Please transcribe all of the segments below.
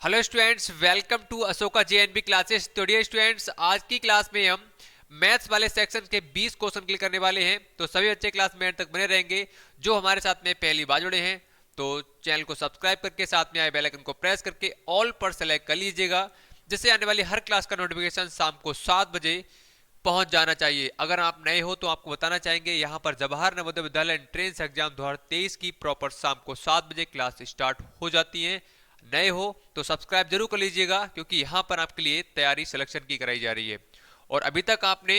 Hello students, welcome to Ashoka JNB classes. तो dear students, आज की क्लास में हम मैथ्स वाले सेक्शन के 20 क्वेश्चन क्लियर करने वाले हैं। तो सभी बच्चे क्लास में एंड तक बने रहेंगे। जो हमारे साथ में पहली बार जुड़े हैं तो चैनल को सब्सक्राइब करके साथ में आए बेल आइकन को प्रेस करके ऑल पर सेलेक्ट कर लीजिएगा, जिससे आने वाली हर क्लास का नोटिफिकेशन शाम को 7 बजे पहुंच जाना चाहिए। अगर आप नए हो तो आपको बताना चाहेंगे, यहाँ पर जवाहर नवोदय विद्यालय एंट्रेंस एग्जाम 2023 की प्रॉपर शाम को 7 बजे क्लास स्टार्ट हो जाती है। नए हो तो सब्सक्राइब जरूर कर लीजिएगा, क्योंकि यहाँ पर आपके लिए तैयारी सिलेक्शन की कराई जा रही है। और अभी तक आपने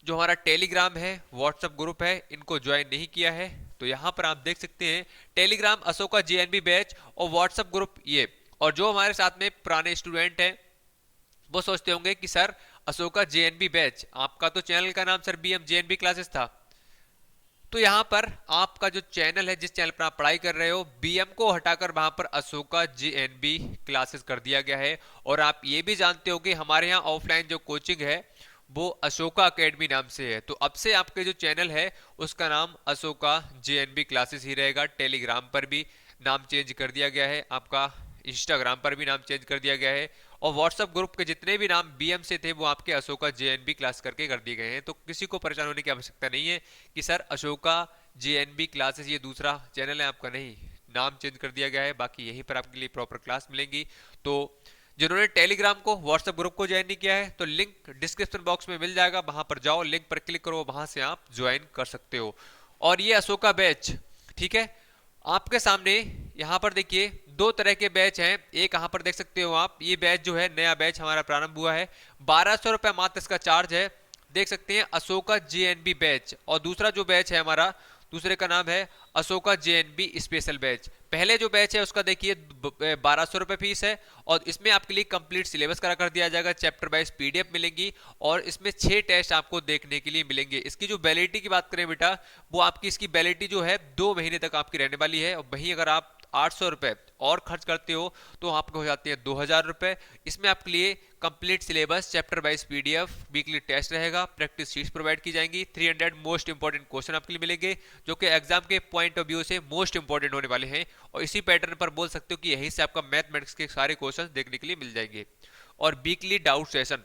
जो हमारा टेलीग्राम है, व्हाट्सएप ग्रुप है, इनको ज्वाइन नहीं किया है तो यहाँ पर आप देख सकते हैं टेलीग्राम अशोका जेएनबी बैच और व्हाट्सएप ग्रुप ये। और जो हमारे साथ में पुराने स्टूडेंट हैं वो सोचते होंगे कि सर अशोका जेएनबी बैच, आपका तो चैनल का नाम सर बीएम जेएनबी क्लासेस था। तो यहाँ पर आपका जो चैनल है, जिस चैनल पर आप पढ़ाई कर रहे हो, बीएम को हटाकर वहां पर अशोका जेएनबी क्लासेस कर दिया गया है। और आप ये भी जानते हो कि हमारे यहाँ ऑफलाइन जो कोचिंग है वो अशोका एकेडमी नाम से है। तो अब से आपके जो चैनल है उसका नाम अशोका जेएनबी क्लासेस ही रहेगा। टेलीग्राम पर भी नाम चेंज कर दिया गया है आपका, इंस्टाग्राम पर भी नाम चेंज कर दिया गया है, और व्हाट्सएप ग्रुप के जितने भी नाम बीएम से थे वो आपके अशोका जेएनबी क्लास करके कर दिए गए हैं। तो किसी को परेशान होने की आवश्यकता नहीं है कि सर अशोका जेएनबी क्लासेस ये दूसरा चैनल है आपका। नहीं, नाम चेंज कर दिया गया है। बाकी यहीं पर आपके लिए प्रॉपर क्लास मिलेंगी। तो जिन्होंने टेलीग्राम को, व्हाट्सएप ग्रुप को ज्वाइन नहीं किया है तो लिंक डिस्क्रिप्शन बॉक्स में मिल जाएगा, वहां पर जाओ, लिंक पर क्लिक करो, वहां से आप ज्वाइन कर सकते हो। और ये अशोका बैच, ठीक है, आपके सामने यहाँ पर देखिए दो तरह के बैच हैं। एक यहाँ पर देख सकते हो आप, ये बैच जो है नया बैच हमारा प्रारंभ हुआ है, 1200 रुपये मात्र इसका चार्ज है। देख सकते हैं अशोका जेएनबी बैच। और दूसरा जो बैच है हमारा, दूसरे का नाम है अशोका जेएनबी स्पेशल बैच। पहले जो बैच है उसका देखिए 1200 रुपये फीस है, और इसमें आपके लिए कंप्लीट सिलेबस करा कर दिया जाएगा, चैप्टर वाइज पीडीएफ मिलेंगी, और इसमें 6 टेस्ट आपको देखने के लिए मिलेंगे। इसकी जो वैलिडिटी की बात करें बेटा, वो आपकी इसकी वैलिडिटी जो है 2 महीने तक आपकी रहने वाली है। और वहीं अगर आप 800 रुपये और खर्च करते हो तो आपको हो जाते हैं 2000 रुपये। इसमें आपके लिए complete syllabus, chapter wise PDF, weekly test रहेगा, प्रैक्टिस शीट्स प्रोवाइड की जाएंगी, 300 मोस्ट इंपॉर्टेंट क्वेश्चन आपके लिए मिलेंगे जो कि एग्जाम के पॉइंट ऑफ व्यू से मोस्ट इंपॉर्टेंट होने वाले हैं। और इसी पैटर्न पर बोल सकते हो कि यहीं से आपका मैथमेटिक्स के सारे क्वेश्चन देखने के लिए मिल जाएंगे। और वीकली डाउट सेशन,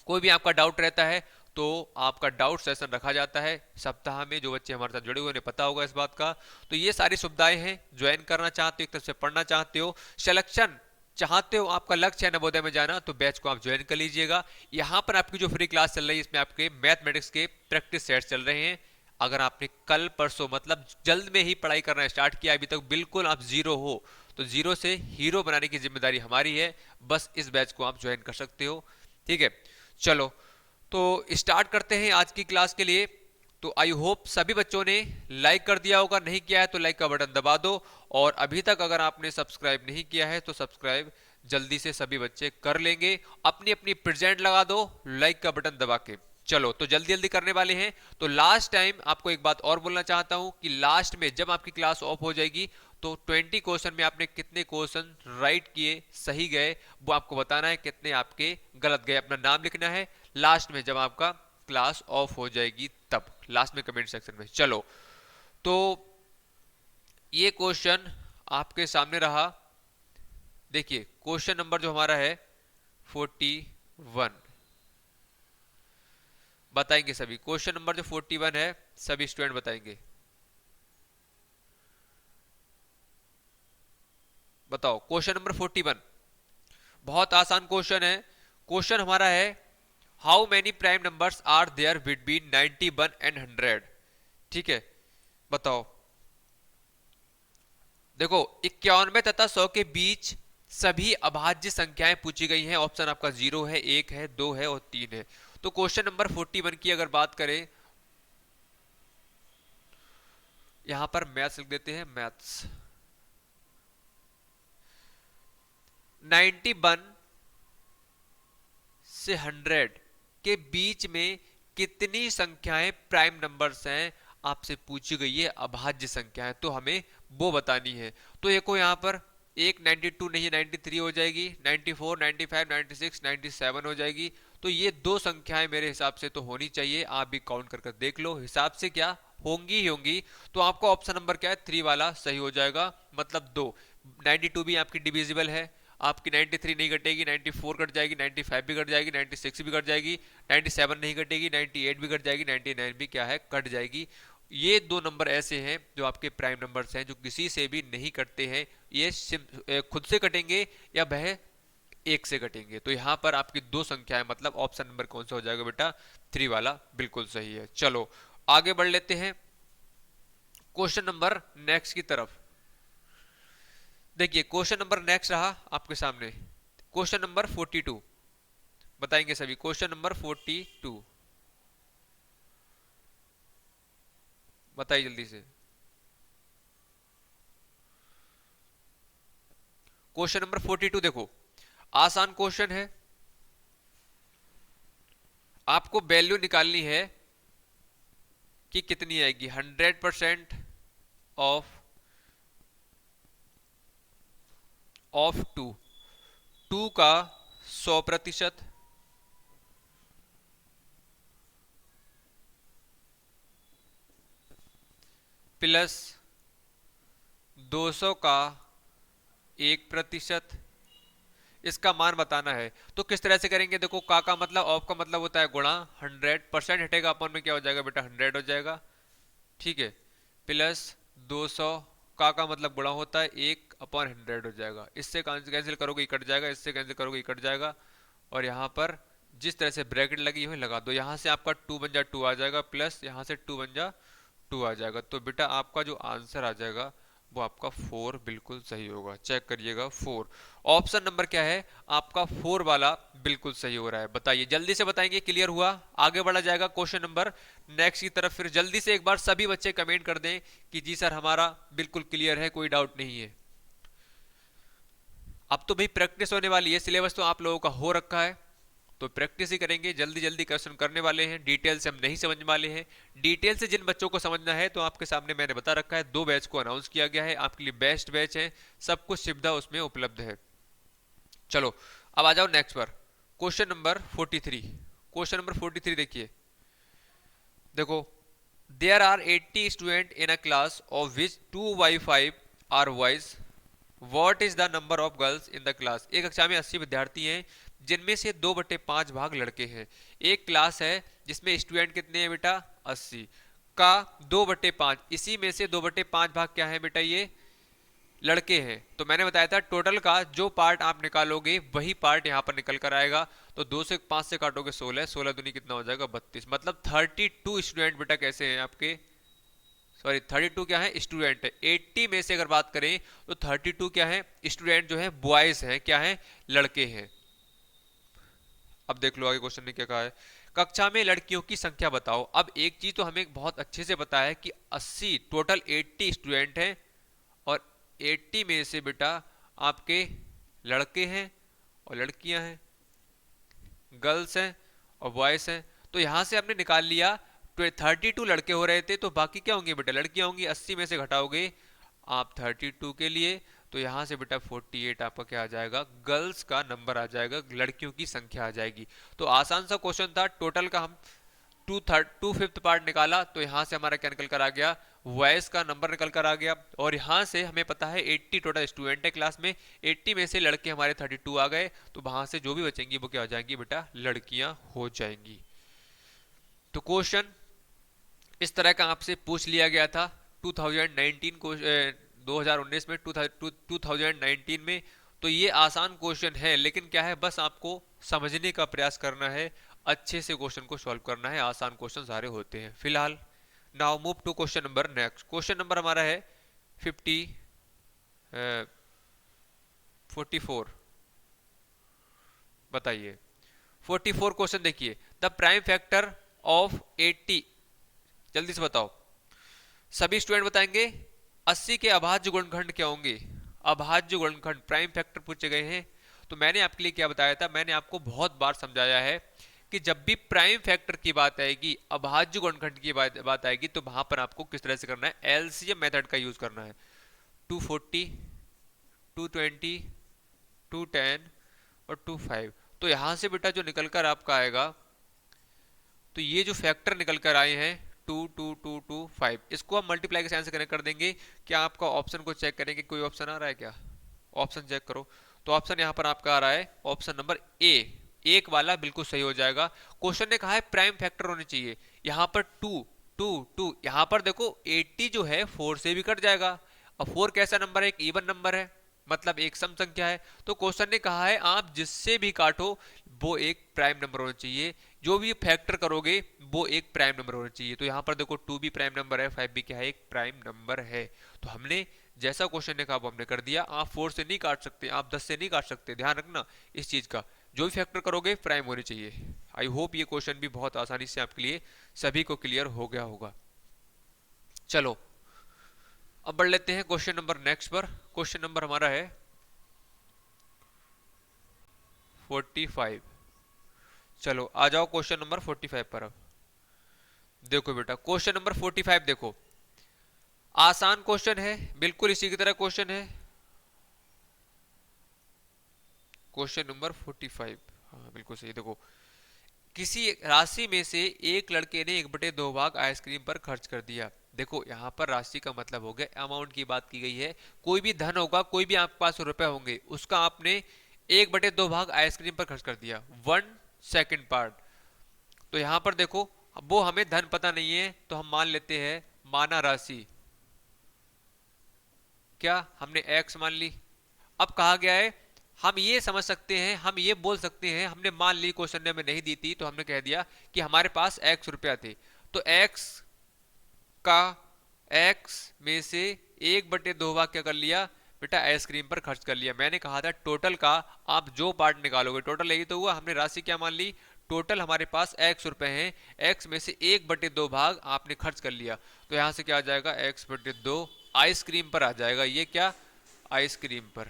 कोई भी आपका डाउट रहता है तो आपका डाउट सेशन रखा जाता है सप्ताह में। जो बच्चे हमारे साथ जुड़े हुए उन्हें पता होगा इस बात का। तो ये सारी सुविधाएं हैं। ज्वाइन करना चाहते हो, एक तरफ से पढ़ना चाहते हो, सिलेक्शन चाहते हो, आपका लक्ष्य है नवोदय में जाना, तो बैच को आप ज्वाइन कर लीजिएगा। यहाँ पर आपकी जो फ्री क्लास चल रही है इसमें आपके मैथमेटिक्स के प्रैक्टिस सेट चल रहे हैं। अगर आपने कल परसों मतलब जल्द में ही पढ़ाई करना स्टार्ट किया, अभी तक बिल्कुल आप जीरो हो, तो जीरो से हीरो बनाने की जिम्मेदारी हमारी है। बस इस बैच को आप ज्वाइन कर सकते हो, ठीक है। चलो तो स्टार्ट करते हैं आज की क्लास के लिए। तो आई होप सभी बच्चों ने लाइक कर दिया होगा, नहीं किया है तो लाइक का बटन दबा दो। और अभी तक अगर आपने सब्सक्राइब नहीं किया है तो सब्सक्राइब जल्दी से सभी बच्चे कर लेंगे। अपनी अपनी प्रेजेंट लगा दो लाइक का बटन दबा के। चलो तो जल्दी जल्दी करने वाले हैं। तो लास्ट टाइम आपको एक बात और बोलना चाहता हूं कि लास्ट में जब आपकी क्लास ऑफ हो जाएगी तो 20 क्वेश्चन में आपने कितने क्वेश्चन राइट किए, सही गए, वो आपको बताना है, कितने आपके गलत गए, अपना नाम लिखना है लास्ट में जब आपका क्लास ऑफ हो जाएगी, तब लास्ट में कमेंट सेक्शन में। चलो तो ये क्वेश्चन आपके सामने रहा। देखिए क्वेश्चन नंबर जो हमारा है 41 बताएंगे सभी। क्वेश्चन नंबर जो 41 है सभी स्टूडेंट बताएंगे। बताओ क्वेश्चन नंबर 41। बहुत आसान क्वेश्चन है। क्वेश्चन हमारा है how many prime numbers are there between 91 and 100। ठीक है, बताओ। देखो 91 तथा 100 के बीच सभी अभाज्य संख्याएं पूछी गई हैं। ऑप्शन आपका 0 है, 1 है, 2 है और 3 है। तो क्वेश्चन नंबर 41 की अगर बात करें, यहां पर मैथ्स लिख देते हैं, मैथ्स। 91 से 100 के बीच में कितनी संख्याएं प्राइम नंबर्स हैं आपसे पूछी गई है, अभाज्य संख्याएं, तो हमें वो बतानी है। तो देखो यहाँ पर एक 92 नहीं 93 हो जाएगी, 94, 95, 96, 97 हो जाएगी। तो ये दो संख्याएं मेरे हिसाब से तो होनी चाहिए। आप भी काउंट करके देख लो हिसाब से क्या होंगी ही होंगी। तो आपका ऑप्शन नंबर क्या है, 3 वाला सही हो जाएगा, मतलब 2। 92 भी आपकी डिविजिबल है, आपकी 93 नहीं कटेगी, 94 कट जाएगी, 95 भी कट जाएगी, 96 भी कट जाएगी, 97 नहीं कटेगी, 98 भी कट जाएगी, 99 भी क्या है कट जाएगी। ये दो नंबर ऐसे हैं जो आपके प्राइम नंबर्स हैं, जो किसी से भी नहीं कटते हैं। ये खुद से कटेंगे या वह एक से कटेंगे। तो यहाँ पर आपकी दो संख्याएं, मतलब ऑप्शन नंबर कौन सा हो जाएगा बेटा, 3 वाला बिल्कुल सही है। चलो आगे बढ़ लेते हैं क्वेश्चन नंबर नेक्स्ट की तरफ। देखिए क्वेश्चन नंबर नेक्स्ट रहा आपके सामने, क्वेश्चन नंबर 42 बताएंगे सभी। क्वेश्चन नंबर 42 बताइए जल्दी से। क्वेश्चन नंबर 42 देखो, आसान क्वेश्चन है, आपको वैल्यू निकालनी है कि कितनी आएगी। 100% ऑफ टू, टू का 100% प्लस 200 का 1%, इसका मान बताना है। तो किस तरह से करेंगे, देखो का मतलब ऑफ का मतलब होता है गुणा, 100% हटेगा अपन में क्या हो जाएगा बेटा 100 हो जाएगा, ठीक है, प्लस 200 का मतलब गुणा होता है 1/100 हो जाएगा। इससे कैंसिल करोगे कट जाएगा, इससे कैंसिल करोगे कट जाएगा, और यहाँ पर जिस तरह से ब्रैकेट लगी हुई लगा दो। यहाँ से आपका 2 बन जा 2 आ जाएगा, प्लस यहाँ से 2 बन जा 2 आ जाएगा। तो बेटा आपका जो आंसर आ जाएगा वो आपका 4 बिल्कुल सही होगा। चेक करिएगा 4, ऑप्शन नंबर क्या है आपका 4 वाला बिल्कुल सही हो रहा है। बताइए जल्दी से बताएंगे, क्लियर हुआ। आगे बढ़ा जाएगा क्वेश्चन नंबर नेक्स्ट की तरफ। फिर जल्दी से एक बार सभी बच्चे कमेंट कर दें कि जी सर हमारा बिल्कुल क्लियर है, कोई डाउट नहीं है। अब तो भाई प्रैक्टिस होने वाली है, सिलेबस तो आप लोगों का हो रखा है, तो प्रैक्टिस ही करेंगे, जल्दी जल्दी क्वेश्चन करने वाले हैं। डिटेल से हम नहीं समझने वाले हैं। डिटेल से जिन बच्चों को समझना है तो आपके सामने मैंने बता रखा है, 2 बैच को अनाउंस किया गया है, आपके लिए बेस्ट बैच है, सब कुछ सुविधा उसमें उपलब्ध है। चलो अब आ जाओ नेक्स्ट पर, क्वेश्चन नंबर 43। क्वेश्चन नंबर 43 देखिए, देखो there are 80 student in a class of which 2/5 are boys, what is the number of girls in the class. एक कक्षा में 80 विद्यार्थी हैं जिनमें से 2/5 भाग लड़के हैं। एक क्लास है जिसमें स्टूडेंट कितने हैं बेटा 80 का 2/5, इसी में से 2/5 भाग क्या है बेटा ये लड़के हैं। तो मैंने बताया था टोटल का जो पार्ट आप निकालोगे वही पार्ट यहाँ पर निकल कर आएगा। तो 2 से 5 से काटोगे 16, 16 दूनी कितना हो जाएगा 32, मतलब 32 स्टूडेंट बेटा कैसे हैं आपके, सॉरी 32 क्या है स्टूडेंट है। 80 में से अगर बात करें तो 32 क्या है स्टूडेंट जो है बॉयज हैं, क्या है लड़के हैं। अब देख लो आगे क्वेश्चन ने क्या कहा है, कक्षा में लड़कियों की संख्या बताओ। अब एक चीज तो हमें बहुत अच्छे से पता है कि 80 टोटल 80 स्टूडेंट हैं, और 80 में से बेटा आपके लड़के हैं और लड़कियां हैं, गर्ल्स हैं और बॉयज हैं। तो यहां से आपने निकाल लिया 32 लड़के हो रहे थे, तो बाकी क्या होंगे बेटा लड़कियां होंगी। 80 में से घटाओगे आप 32 के लिए, तो यहां से बेटा 48 आपका क्या आ जाएगा गर्ल्स का नंबर आ जाएगा, लड़कियों की संख्या आ जाएगी। तो आसान सा क्वेश्चन था, टोटल का हम 2/5 पार्ट निकाला, तो यहां से हमारा क्या निकल कर आ गया वॉइस का नंबर निकल कर आ गया। और यहां से हमें पता है 80 टोटल स्टूडेंट है क्लास में, 80 में से लड़के हमारे 32 आ गए, तो वहां से जो भी बचेंगी वो क्या हो जाएंगी बेटा लड़कियां हो जाएंगी। तो क्वेश्चन इस तरह का आपसे पूछ लिया गया था 2019 को 2019 में 2019 में। तो ये आसान क्वेश्चन है, लेकिन क्या है बस आपको समझने का प्रयास करना है, अच्छे से क्वेश्चन को सॉल्व करना है, आसान क्वेश्चन सारे होते हैं। फिलहाल now move to question number next. Question number हमारा है 44। बताइए 44 क्वेश्चन देखिए, द प्राइम फैक्टर ऑफ 80, जल्दी से बताओ सभी स्टूडेंट बताएंगे 80 के अभाज्य गुणनखंड क्या होंगे। अभाज्य गुणनखंड प्राइम फैक्टर पूछे गए हैं। तो मैंने आपके लिए क्या बताया था, मैंने आपको बहुत बार समझाया है कि जब भी प्राइम फैक्टर की बात आएगी, अभाज्य गुणनखंड की बात आएगी, तो वहां पर आपको किस तरह से करना है एलसीएम मेथड का यूज करना है। 240, 220, 210 और 25। तो यहां से बेटा जो निकल कर आपका आएगा, तो ये जो फैक्टर निकल कर आए हैं 2 2 2 2 5, इसको हम मल्टीप्लाई के साइन से कनेक्ट कर देंगे। क्या आपका ऑप्शन को चेक करेंगे, कोई ऑप्शन आ रहा है क्या, ऑप्शन चेक करो। तो ऑप्शन यहाँ पर आपका आ रहा है ऑप्शन नंबर ए, एक वाला बिल्कुल सही हो जाएगा। क्वेश्चन ने कहा है प्राइम फैक्टर होने चाहिए, यहाँ पर टू टू टू, यहाँ पर देखो 80 जो है 4 से भी कट जाएगा। अब 4 कैसा नंबर है, एक इवन नंबर है, मतलब एक सम संख्या है। तो क्वेश्चन ने कहा है आप जिससे भी काटो वो एक प्राइम नंबर होना चाहिए, जो भी फैक्टर करोगे वो एक प्राइम नंबर होना चाहिए। तो यहाँ पर देखो 2 भी प्राइम नंबर है, 5 भी क्या है, एक प्राइम नंबर है। तो हमने जैसा क्वेश्चन ने कहा वो हमने कर दिया। आप 4 से नहीं काट सकते, आप 10 से नहीं काट सकते, ध्यान रखना इस चीज का। जो भी फैक्टर करोगे प्राइम होने चाहिए। आई होप ये क्वेश्चन भी बहुत आसानी से आपके लिए सभी को क्लियर हो गया होगा। चलो अब बढ़ लेते हैं क्वेश्चन नंबर नेक्स्ट पर। क्वेश्चन नंबर हमारा है 45। चलो आ जाओ क्वेश्चन नंबर 45 पर। अब देखो बेटा क्वेश्चन नंबर 45 देखो, आसान क्वेश्चन है, बिल्कुल इसी की तरह क्वेश्चन है। क्वेश्चन नंबर 45, हाँ बिल्कुल सही। देखो किसी राशि में से एक लड़के ने 1/2 भाग आइसक्रीम पर खर्च कर दिया। देखो यहाँ पर राशि का मतलब हो गया, अमाउंट की बात की गई है। कोई भी धन होगा, कोई भी आपके पास रुपए होंगे, उसका आपने 1/2 भाग आइसक्रीम पर खर्च कर दिया, 1/2 पार्ट। तो यहाँ पर देखो वो हमें धन पता नहीं है, तो हम मान लेते हैं माना राशि, क्या हमने x मान ली। अब कहा गया है, हम ये समझ सकते हैं, हम ये बोल सकते हैं, हमने मान ली क्वेश्चन ने हमें नहीं दी थी तो हमने कह दिया कि हमारे पास x रुपया थे, तो x का x में से 1/2 भाग क्या कर लिया बेटा, आइसक्रीम पर खर्च कर लिया। मैंने कहा था टोटल का आप जो पार्ट निकालोगे टोटल यही तो हुआ। हमने राशि क्या मान ली, टोटल हमारे पास x रुपए हैं, x में से 1/2 भाग आपने खर्च कर लिया। तो यहां से क्या आ जाएगा, x/2 आइसक्रीम पर आ जाएगा। ये क्या, आइसक्रीम पर,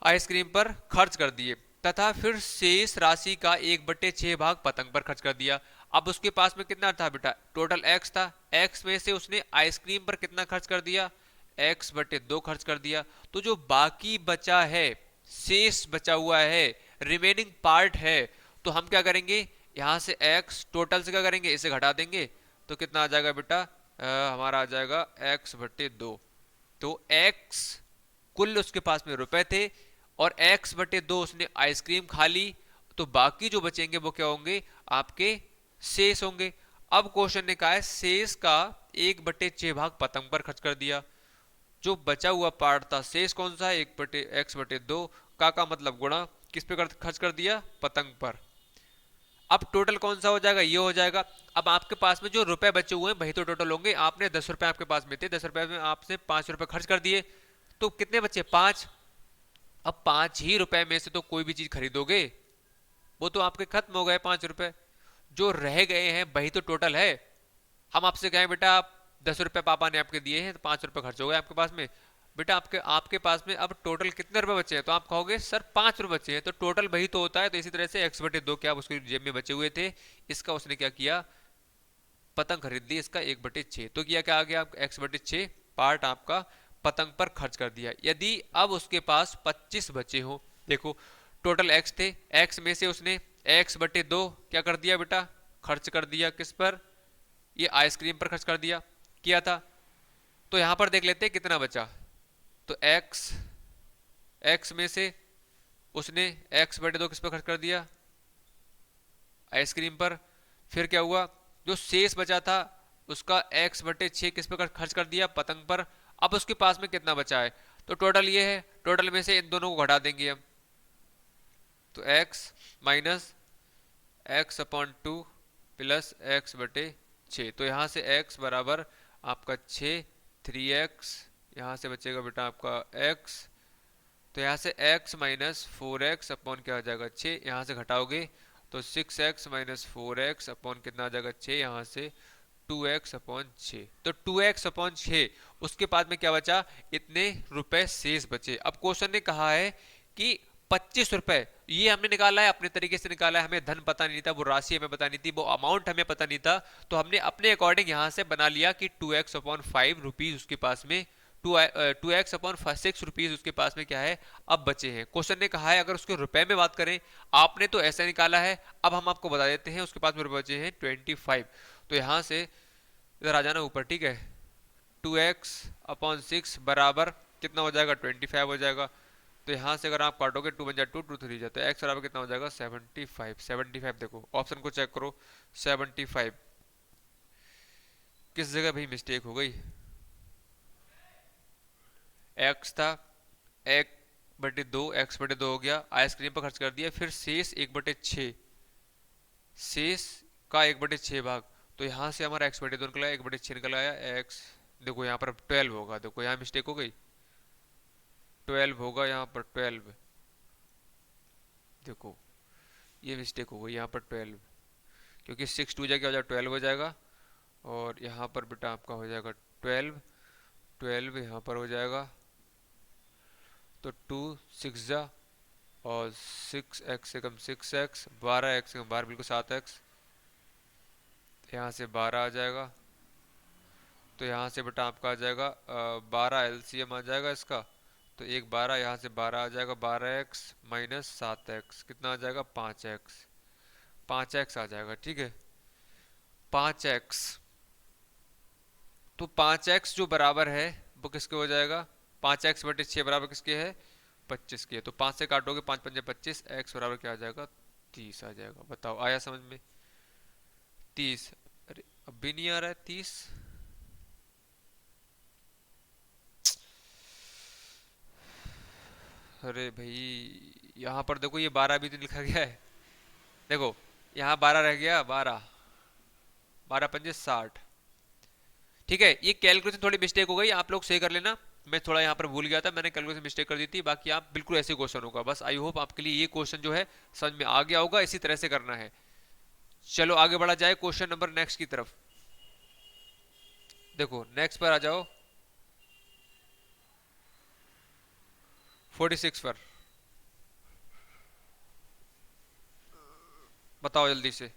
आइसक्रीम पर खर्च कर दिए, तथा फिर शेष राशि का 1/6 भाग पतंग पर खर्च कर दिया। अब उसके पास में कितना था बेटा, टोटल x था, x में से उसने आइसक्रीम पर कितना खर्च कर दिया, x/2 खर्च कर दिया। तो जो बाकी बचा है, शेष बचा हुआ है, रिमेनिंग पार्ट है, तो हम क्या करेंगे, यहां से x टोटल से क्या करेंगे, इसे घटा देंगे। तो कितना आ जाएगा बेटा, हमारा आ जाएगा x/2। तो x कुल उसके पास में रुपए थे और x/2 उसने आइसक्रीम खा ली, तो बाकी जो बचेंगे वो क्या होंगे, आपके शेष होंगे। अब क्वेश्चन ने कहा है शेष का 1/6 भाग पतंग पर खर्च कर दिया। जो बचा हुआ पार्ट था शेष कौन सा है, x/2 का मतलब गुणा किस पे खर्च कर दिया, पतंग पर। अब टोटल कौन सा हो जाएगा, ये हो जाएगा। अब आपके पास में जो रुपए बचे हुए हैं वही तो टोटल होंगे। आपने 10 रुपए आपके पास में थे, 10 रुपए में आपसे 5 रुपए खर्च कर दिए, तो कितने बचे, 5। अब 5 ही रुपए में से तो कोई भी चीज खरीदोगे, वो तो आपके खत्म हो गए 5 रुपए। जो रह गए हैं वही तो टोटल है। हम आपसे कहें बेटा आप 10 रुपए पापा ने आपके दिए हैं, तो 5 रुपए खर्च हो गए आपके पास में, बेटा आपके आपके पास में अब टोटल कितने रुपए बचे हैं, तो आप कहोगे सर 5 रुपए बचे हैं, तो टोटल वही तो होता है। तो इसी तरह से x/2 क्या उसकी जेब में बचे हुए थे, इसका उसने क्या किया, पतंग खरीद ली, इसका 1/6। तो किया क्या आ गया, x/6 पार्ट आपका पतंग पर खर्च कर दिया। यदि अब उसके पास 25 बचे हो, देखो टोटल x थे, x में से उसने x/2 क्या कर दिया बेटा, खर्च कर दिया किस पर, ये आइसक्रीम पर खर्च कर दिया किया था। तो यहां पर देख लेते हैं कितना बचा, तो x में से उसने x/2 किस पर खर्च कर दिया, आइसक्रीम पर। फिर क्या हुआ, जो शेष बचा था उसका x/6 किस पर खर्च कर दिया, पतंग पर। अब उसके पास में कितना बचा है, तो टोटल ये है, टोटल में से इन दोनों को घटा देंगे हम, तो x minus x/2 plus x/6। तो यहां से x बराबर आपका 6, 3x, यहां से बचेगा बेटा आपका x, तो यहां से x माइनस 4x अपॉन क्या आ जाएगा 6, यहां से घटाओगे तो 6x माइनस 4x अपॉन कितना आ जाएगा 6, यहां से 2x अपॉन 6। तो 2x अपॉन 6, उसके बाद में क्या बचा, इतने रुपए शेष बचे। अब क्वेश्चन ने कहा है कि 25 रुपए, ये हमने निकाला है अपने तरीके से निकाला है, हमें धन पता नहीं था, वो राशि हमें पता नहीं थी, वो अमाउंट हमें पता नहीं था, तो हमने अपने अकॉर्डिंग यहां से बना लिया कि 2x अपॉन 5 रुपीज उसके पास में, 2x अपॉन 6 रुपीज उसके पास में क्या है, अब बचे हैं। क्वेश्चन ने कहा है अगर उसके रुपए में बात करें, आपने तो ऐसा निकाला है, अब हम आपको बता देते हैं उसके पास में रुपए बचे हैं 25। तो यहां से इधर आ जाना ऊपर, ठीक है, 2x अपॉन 6 बराबर कितना हो जाएगा 25 हो जाएगा। तो यहाँ से अगर आप काटोगे 2 बन जाए 2, 2 3 जाए तो x बराबर कितना हो जाएगा 75। 75 देखो ऑप्शन को चेक करो 75। किस जगह भाई मिस्टेक हो गई? x था 1/2, x/2 हो गया, आइसक्रीम पर खर्च कर दिया, फिर शेष 1/6, शेष का 1/6 भाग। तो यहाँ से हमारा x/2 निकला, 1/6 निकल आया x। देखो यहाँ पर 12 होगा, देखो यहाँ मिस्टेक हो गई, 12 होगा यहाँ पर 12। देखो ये मिस्टेक हो गई यहाँ पर 12, क्योंकि 6 2 जाके हो जाएगा 12 हो जाएगा, और यहाँ पर बेटा आपका हो जाएगा 12, 12 यहाँ पर हो जाएगा, तो 2 6 जा, और 6x से कम 6x, 12x से कम 12 बिल्कुल 7x, यहाँ से 12 आ जाएगा। तो यहाँ से बेटा आपका आ जाएगा 12 एलसीएम आ जाएगा इसका, तो एक 12 यहाँ से 12 आ जाएगा, 12x माइनस 7x कितना आ जाएगा 5x, 5x आ जाएगा। ठीक है 5x, तो 5x जो बराबर है वो किसके हो जाएगा, 5x/6 बराबर किसके है 25 के। तो 5 से काटोगे 5 5 25, x बराबर क्या आ जाएगा 30 आ जाएगा। बताओ आया समझ में 30? अरे अब भी नहीं आ रहा है 30। अरे भाई यहाँ पर देखो ये 12 भी तो लिखा गया है, देखो यहाँ 12 रह गया, 12 12 पंजे 60। ठीक है ये कैलकुलेशन थोड़ी मिस्टेक हो गई, आप लोग सही कर लेना, मैं थोड़ा यहाँ पर भूल गया था, मैंने कैलकुलेशन मिस्टेक कर दी थी। बाकी आप बिल्कुल ऐसे क्वेश्चन होगा, बस आई होप आपके लिए ये क्वेश्चन जो है समझ में आ गया होगा, इसी तरह से करना है। चलो आगे बढ़ा जाए क्वेश्चन नंबर नेक्स्ट की तरफ। देखो नेक्स्ट पर आ जाओ 46 पर, बताओ जल्दी से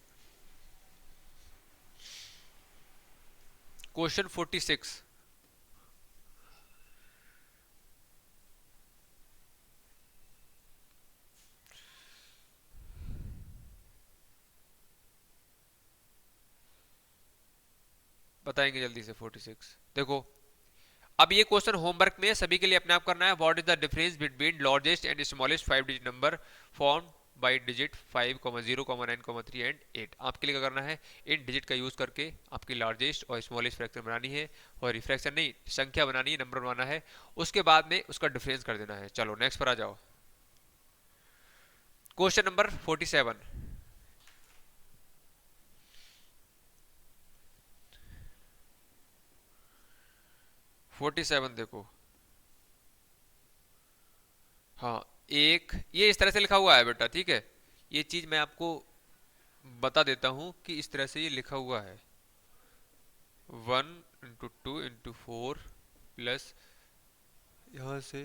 क्वेश्चन 46। बताएंगे जल्दी से 46। देखो अब ये क्वेश्चन होमवर्क में सभी के लिए अपने आप करना है। What is the difference between largest and smallest 5 digit number form by digit 5, 0, 9, 3 and 8। आपके लिए क्या करना है, इन डिजिट का यूज करके आपकी लार्जेस्ट और स्मॉलेस्ट फ्रैक्शन बनानी है, और रिफ्रैक्शन नहीं संख्या बनानी है, नंबर बनाना है, उसके बाद में उसका डिफरेंस कर देना है। चलो नेक्स्ट पर आ जाओ क्वेश्चन नंबर 47। 47 देखो, हाँ एक ये इस तरह से लिखा हुआ है बेटा, ठीक है ये चीज मैं आपको बता देता हूं कि इस तरह से ये लिखा हुआ है, 1 × 2 × 4 प्लस यहाँ से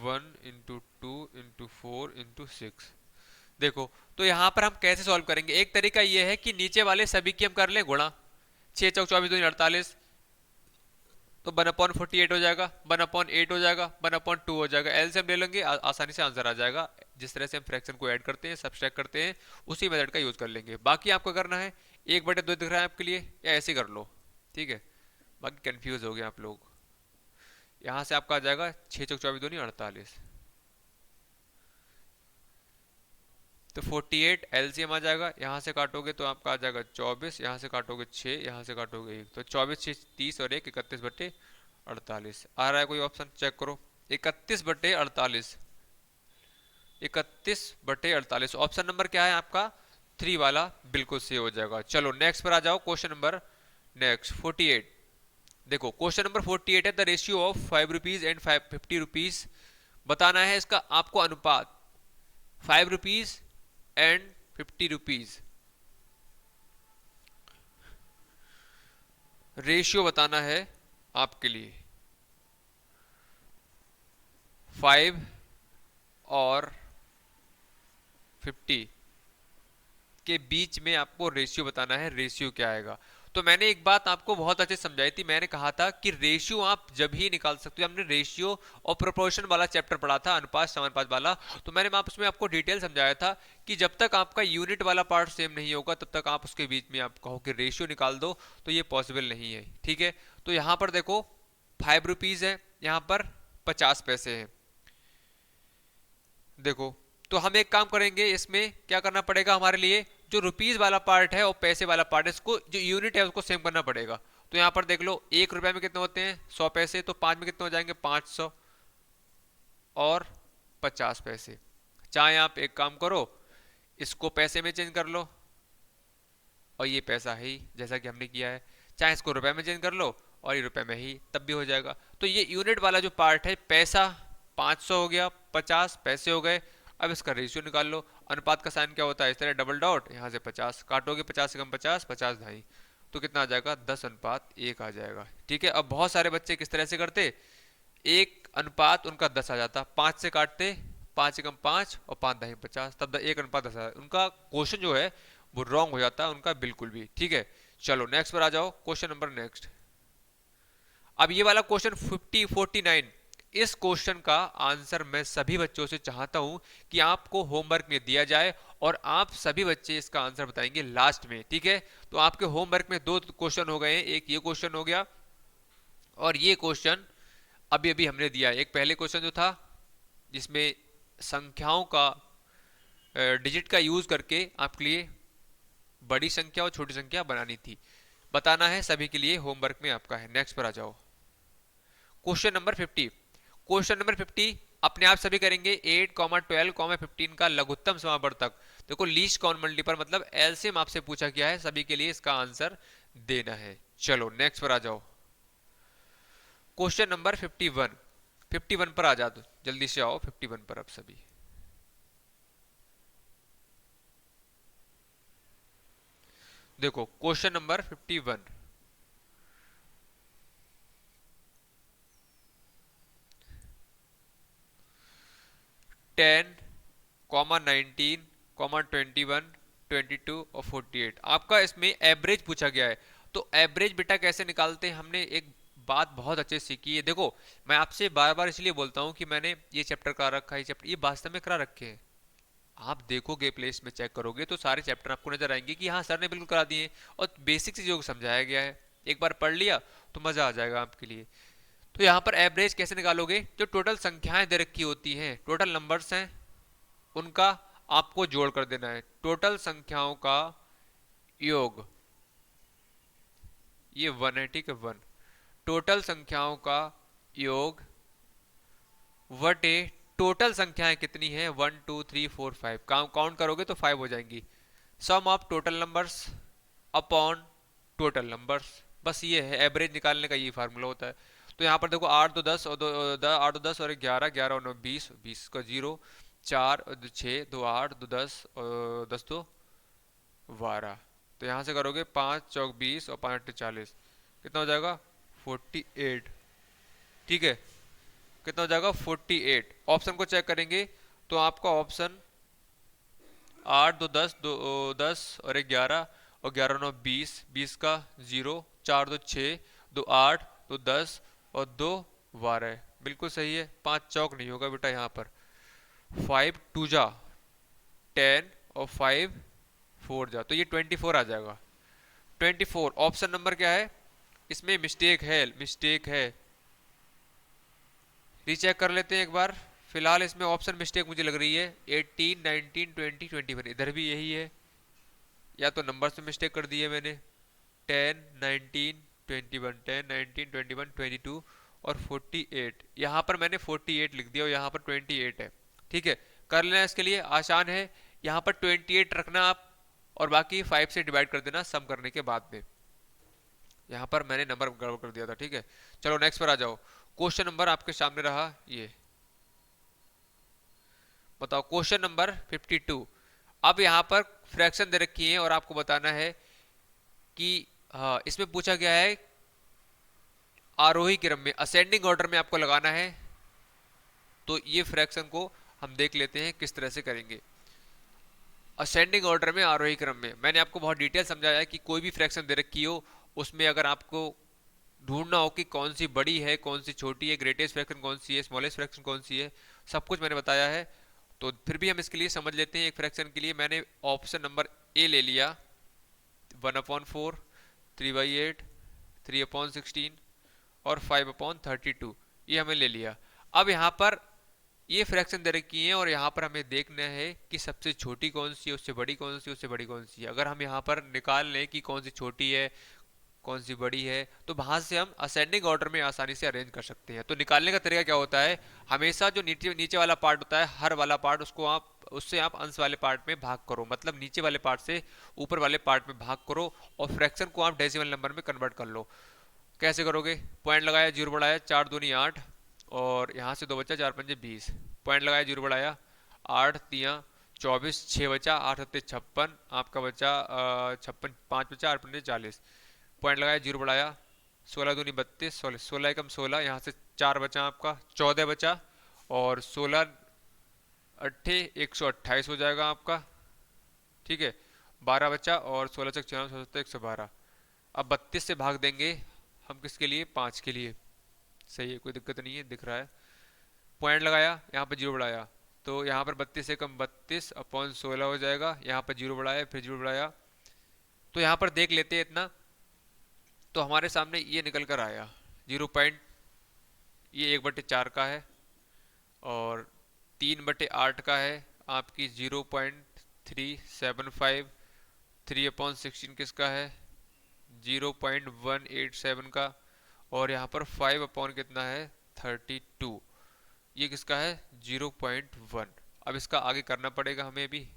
1 × 2 × 4 × 6। देखो तो यहाँ पर हम कैसे सॉल्व करेंगे, एक तरीका ये है कि नीचे वाले सभी की हम कर ले गुणा, 6 चौक 24 दूनी 48, तो 1/48 हो जाएगा, 1/8 हो जाएगा, 1/2 हो जाएगा, एलसीएम ले लेंगे आसानी से आंसर आ जाएगा। जिस तरह से हम फ्रैक्शन को ऐड करते हैं सब्सट्रैक्ट करते हैं उसी मेथड का यूज कर लेंगे। बाकी आपको करना है 1/2 दिख रहा है आपके लिए, या ऐसे कर लो, ठीक है बाकी कंफ्यूज हो गए आप लोग। यहाँ से आपका आ जाएगा 6 चौक 24 दूनी 48, तो 48 एलसीएम आ जाएगा, यहाँ से काटोगे तो आपका आ जाएगा 24, यहाँ से काटोगे 6, यहाँ से काटोगे 1, तो 24 6 30 और 1 31/48 आ रहा है। कोई ऑप्शन चेक करो, 31/48, 31/48 ऑप्शन नंबर क्या है आपका 3 वाला, बिल्कुल सही हो जाएगा। चलो नेक्स्ट पर आ जाओ क्वेश्चन नंबर नेक्स्ट 48। देखो क्वेश्चन नंबर 48 है the ratio of 5 rupees and 50 rupees, बताना है इसका आपको अनुपात 5 रुपीज एंड 50 रुपीज, रेशियो बताना है आपके लिए 5 और 50 के बीच में आपको रेशियो बताना है, रेशियो क्या आएगा। तो मैंने एक बात आपको बहुत अच्छे समझाई थी, मैंने कहा था कि रेशियो आप जब ही निकाल सकते हो, हमने रेशियो और प्रोपोर्शन वाला चैप्टर पढ़ा था, अनुपात समानुपात वाला, तो मैंने उसमें आपको डिटेल समझाया था कि जब तक आपका यूनिट वाला पार्ट सेम नहीं होगा तब तक आप उसके बीच में आप कहो कि रेशियो निकाल दो, तो ये पॉसिबल नहीं है। ठीक है तो यहाँ पर देखो ₹5 है, यहाँ पर 50 पैसे हैं। देखो, तो हम एक काम करेंगे, इसमें क्या करना पड़ेगा हमारे लिए, जो रुपीज वाला पार्ट है और पैसे वाला पार्ट है, इसको जो यूनिट है उसको सेम करना पड़ेगा। तो यहाँ पर देख लो, 1 रुपए में कितने होते हैं, 100 पैसे, तो 5 में कितने हो जाएंगे, 500 और 50 पैसे। चाहे आप एक काम करो, इसको पैसे में चेंज कर लो, और ये पैसा है ही जैसा कि हमने किया है, चाहे इसको रुपए में चेंज कर लो और ये रुपए में ही, तब भी हो जाएगा। तो ये यूनिट वाला जो पार्ट है, पैसा 500 हो गया, 50 पैसे हो गए। अब इसका रेशियो निकाल लो। अनुपात का साइन क्या होता है, इस तरह डबल डॉट, यहाँ से 50 काटोगे, 50 से कम 50, 50 ढाई, तो कितना आ जाएगा, 10:1 आ जाएगा। ठीक है, अब बहुत सारे बच्चे किस तरह से करते, एक अनुपात उनका 10 आ जाता, 5 से काटते, 5 से कम 5 और 5 ढाई 50, तब 1:10 आ, उनका क्वेश्चन जो है वो रॉन्ग हो जाता है उनका बिल्कुल भी। ठीक है, चलो नेक्स्ट पर आ जाओ, क्वेश्चन नंबर नेक्स्ट। अब ये वाला क्वेश्चन 49, इस क्वेश्चन का आंसर मैं सभी बच्चों से चाहता हूं कि आपको होमवर्क में दिया जाए और आप सभी बच्चे इसका आंसर बताएंगे लास्ट में। ठीक है, तो आपके होमवर्क में 2 क्वेश्चन हो गए हैं, एक ये क्वेश्चन हो गया और ये क्वेश्चन अभी अभी हमने दिया है। एक पहले क्वेश्चन जो था जिसमें संख्याओं का डिजिट का यूज करके आपके लिए बड़ी संख्या और छोटी संख्या बनानी थी, बताना है सभी के लिए, होमवर्क में आपका है। नेक्स्ट पर आ जाओ, क्वेश्चन नंबर 50। क्वेश्चन नंबर 50 अपने आप सभी करेंगे। 8, 12, 15 का लघुत्तम समावर्तक, देखो लीस्ट कॉमन मल्टीपल मतलब एलसीएम आपसे पूछा गया है, सभी के लिए इसका आंसर देना है। चलो नेक्स्ट पर आ जाओ, क्वेश्चन नंबर 51 पर आ जाओ, जल्दी से आओ 51 पर अब सभी। देखो क्वेश्चन नंबर 51, 10, 19, 21, 22 और 48 आपका इसमें एवरेज पूछा गया है। तो एवरेज बेटा कैसे निकालते हैं, हमने एक बात बहुत अच्छे से सीखी है। देखो, मैं आपसे बार बार इसलिए बोलता हूं कि मैंने ये चैप्टर करा रखा है, ये चैप्टर ये वास्तव में करा रखे हैं। आप देखोगे प्ले लिस्ट में चेक करोगे तो सारे चैप्टर आपको नजर आएंगे कि हाँ सर ने बिल्कुल करा दिए, और बेसिक चीजों को समझाया गया है। एक बार पढ़ लिया तो मजा आ जाएगा आपके लिए। तो यहाँ पर एवरेज कैसे निकालोगे, जो टोटल संख्याएं दे रखी होती हैं, टोटल नंबर्स हैं, उनका आपको जोड़ कर देना है। टोटल संख्याओं का योग, ये 1 है, ठीक है, 1। टोटल संख्याओं का योग वटे टोटल संख्याएं कितनी है, 1 2 3 4 5, काउंट करोगे तो 5 हो जाएंगी। Sum of total numbers upon total numbers, बस ये है एवरेज निकालने का, ये फार्मूला होता है। तो यहाँ पर देखो 8 2 10 और 8 2 10 और 11 11 और 9 20, 20 का 0, 4 और 2 6 2 8 2 10 और 10 2 12। तो यहाँ से करोगे 5 चौक 20 और 5 8 40, कितना हो जाएगा 48। ठीक है, कितना हो जाएगा 48। ऑप्शन को चेक करेंगे तो आपका ऑप्शन 8 2 10 2 10 और 11 और 11 9 20, 20 का 0, 4 2 6 2 8 2 10 और 2 12 है, बिल्कुल सही है। 5 चौक नहीं होगा बेटा यहाँ पर, 5 2 जा 10 और 5 4 जा, तो ये 24 आ जाएगा। 24 ऑप्शन नंबर क्या है, इसमें मिस्टेक है, रीचेक कर लेते हैं एक बार। फिलहाल इसमें ऑप्शन मिस्टेक मुझे लग रही है, 18 19 20 21, इधर भी यही है, या तो नंबर्स में मिस्टेक कर दी है मैंने। 10 19 21, 10 19 21 22 और 48, यहाँ पर मैंने 48 लिख दिया और यहाँ पर 28 है। ठीक है, कर लेना, इसके लिए आसान है, यहाँ पर 28 रखना आप और बाकी 5 से डिवाइड कर देना सम करने के बाद में। यहाँ पर मैंने नंबर गड़बड़ कर दिया था। ठीक है, चलो नेक्स्ट पर आ जाओ, क्वेश्चन नंबर आपके सामने रहा ये, बताओ क्वेश्चन नंबर 52। अब यहाँ पर फ्रैक्शन दे रखी है और आपको बताना है कि हाँ, इसमें पूछा गया है आरोही क्रम में, असेंडिंग ऑर्डर में आपको लगाना है। तो ये फ्रैक्शन को हम देख लेते हैं किस तरह से करेंगे। असेंडिंग ऑर्डर में आरोही क्रम में मैंने आपको बहुत डिटेल समझाया है कि कोई भी फ्रैक्शन दे रखी हो, उसमें अगर आपको ढूंढना हो कि कौन सी बड़ी है कौन सी छोटी है, ग्रेटेस्ट फ्रैक्शन कौन सी है, स्मॉलेस्ट फ्रैक्शन कौन सी है, सब कुछ मैंने बताया है। तो फिर भी हम इसके लिए समझ लेते हैं। एक फ्रैक्शन के लिए मैंने ऑप्शन नंबर ए ले लिया, 1/4, 3/8, 3/16 और 5/32 ये हमें ले लिया। अब यहाँ पर ये फ्रैक्शन दे रखी है और यहाँ पर हमें देखना है कि सबसे छोटी कौन सी है, उससे बड़ी कौन सी, उससे बड़ी कौन सी है। अगर हम यहाँ पर निकाल लें कि कौन सी छोटी है कौन सी बड़ी है, तो वहां से हम असेंडिंग ऑर्डर में आसानी से अरेंज कर सकते हैं। तो निकालने का तरीका क्या होता है, हमेशा जो नीचे नीचे वाला पार्ट होता है, हर वाला पार्ट, उसको आप उससे आप अंश वाले पार्ट में भाग करो, मतलब नीचे वाले पार्ट से ऊपर वाले पार्ट में भाग करो और फ्रैक्शन को आप डेसिमल नंबर में कन्वर्ट कर लो। कैसे करोगे, पॉइंट लगाया, जीरो बढ़ाया, 4 दूनी 8 और यहाँ से 2 बचा, 4 पंजे 20, पॉइंट लगाया, जीरो बढ़ाया, 8 तियाँ 24, 6 बचा, 8 सत्ते 56, आपका बचा 56, 5 बचा, 8 पंजे 40, पॉइंट लगाया, जीरो बढ़ाया, 16 दूनी 32, 16, 16 एकम 16, यहाँ से 4 बचा, आपका 14 बचा और 16 अट्ठे 128 हो जाएगा आपका, ठीक है। 12 बचा और 16 चक 14, 112। अब 32 से भाग देंगे हम, किसके लिए, 5 के लिए, सही है, कोई दिक्कत नहीं है, दिख रहा है। पॉइंट लगाया, यहाँ पर जीरो बढ़ाया, तो यहाँ पर 32 से कम 32 अपॉन 16 हो जाएगा, यहाँ पर जीरो बढ़ाया, फिर जीरो बढ़ाया, तो यहाँ पर देख लेते हैं इतना, तो हमारे सामने ये निकल कर आया 0. ये 1/4 का है और 3/8 का है आपकी 0.375, 3/16 किसका है 0.187 का, और यहाँ पर 5 अपॉन कितना है 32, ये किसका है 0.1। अब इसका आगे करना पड़ेगा हमें भी,